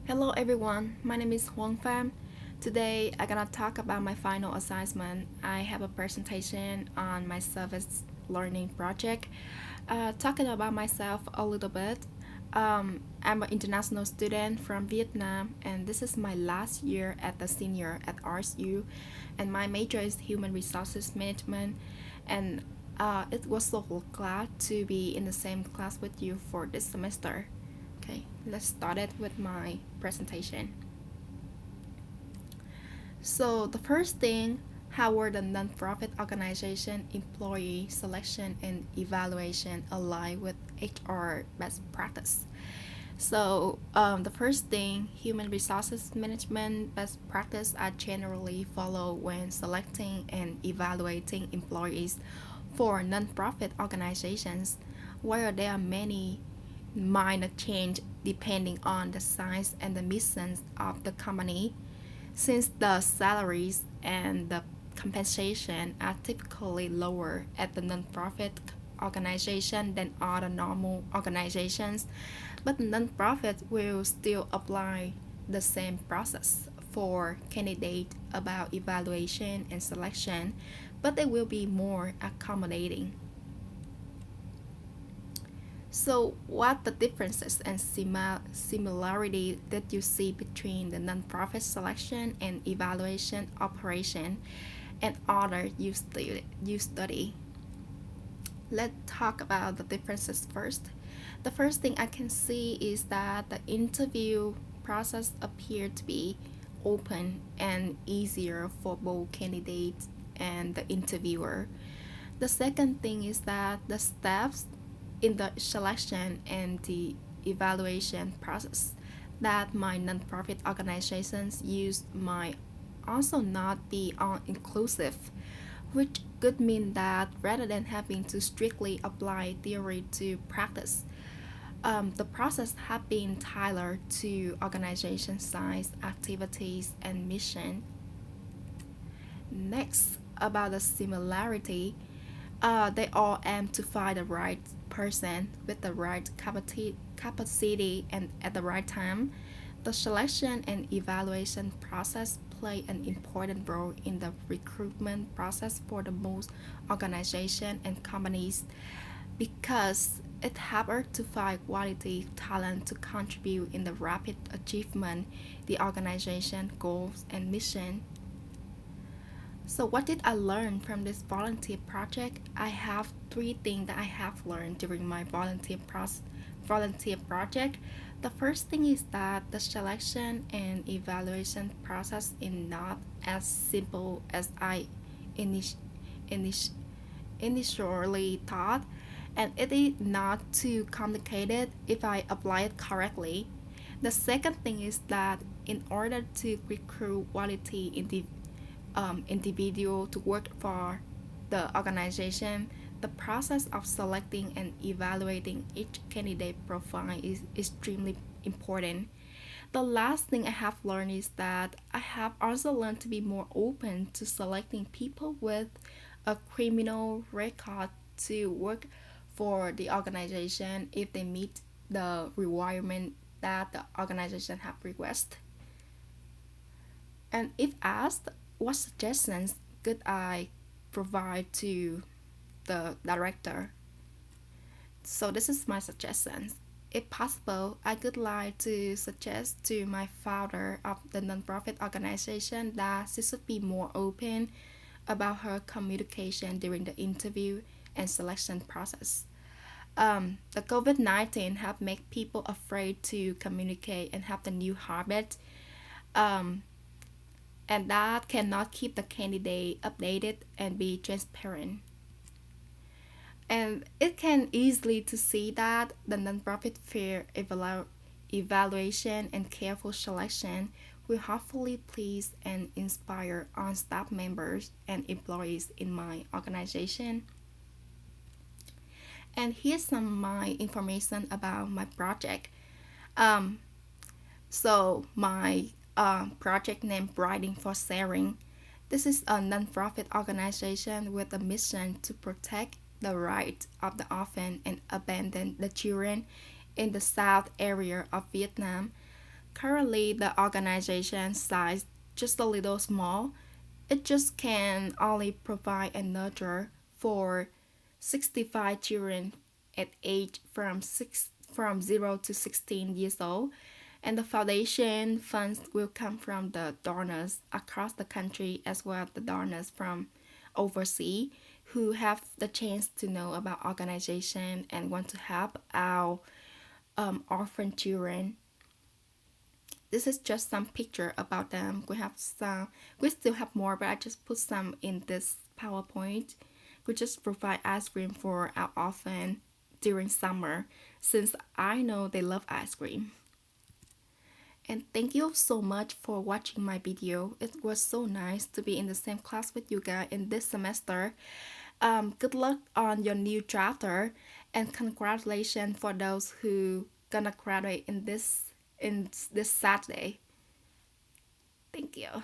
Hello everyone, my name is Huang Pham. Today I'm gonna talk about my final assignment. I have a presentation on my service learning project. Talking about myself a little bit. I'm an international student from Vietnam, and this is my last year at the senior at RSU, and my major is human resources management. And it was so glad to be in the same class with you for this semester. Okay, let's start it with my presentation. So the first thing, how were the nonprofit organization employee selection and evaluation align with HR best practice? The first thing, human resources management best practice are generally followed when selecting and evaluating employees for nonprofit organizations, where there are many minor change depending on the size and the missions of the company, since the salaries and the compensation are typically lower at the nonprofit organization than other normal organizations, but the nonprofit will still apply the same process for candidate about evaluation and selection, but they will be more accommodating. So, what the differences and similarity that you see between the nonprofit selection and evaluation operation and other you study? Let's talk about the differences first. The first thing I can see is that the interview process appeared to be open and easier for both candidates and the interviewer. The second thing is that the steps in the selection and the evaluation process that my nonprofit organizations use might also not be all inclusive, which could mean that rather than having to strictly apply theory to practice, the process has been tailored to organization size, activities, and mission. Next, about the similarity, they all aim to find the right person with the right capacity and at the right time. The selection and evaluation process play an important role in the recruitment process for the most organizations and companies because it helps to find quality talent to contribute in the rapid achievement the organization goals and mission. So what did I learn from this volunteer project? I have three things that I have learned during my volunteer project. The first thing is that the selection and evaluation process is not as simple as I init- init- initially thought, and it is not too complicated if I apply it correctly. The second thing is that in order to recruit quality individual to work for the organization, the process of selecting and evaluating each candidate profile is extremely important. The last thing I have learned is that I have also learned to be more open to selecting people with a criminal record to work for the organization if they meet the requirement that the organization have requested. And if asked, what suggestions could I provide to the director? So this is my suggestions. If possible, I would like to suggest to my founder of the nonprofit organization that she should be more open about her communication during the interview and selection process. The COVID-19 have made people afraid to communicate and have the new habit. Um, and that cannot keep the candidate updated and be transparent. And it can easily to see that the nonprofit fair evaluation and careful selection will hopefully please and inspire on staff members and employees in my organization. And here's some of my information about my project. Um, my project name Writing for Sharing. This is a nonprofit organization with a mission to protect the rights of the orphan and abandoned the children in the south area of Vietnam. Currently, the organization size just a little small. It just can only provide a nurture for 65 children at age from 0 to 16 years old, and the foundation funds will come from the donors across the country as well as the donors from overseas who have the chance to know about organization and want to help our orphan children. This is just some picture about them. We still have more, but I just put some in this PowerPoint. We just provide ice cream for our orphan during summer since I know they love ice cream. And thank you so much for watching my video. It was so nice to be in the same class with you guys in this semester. Good luck on your new chapter and congratulations for those who gonna graduate in this Saturday. Thank you.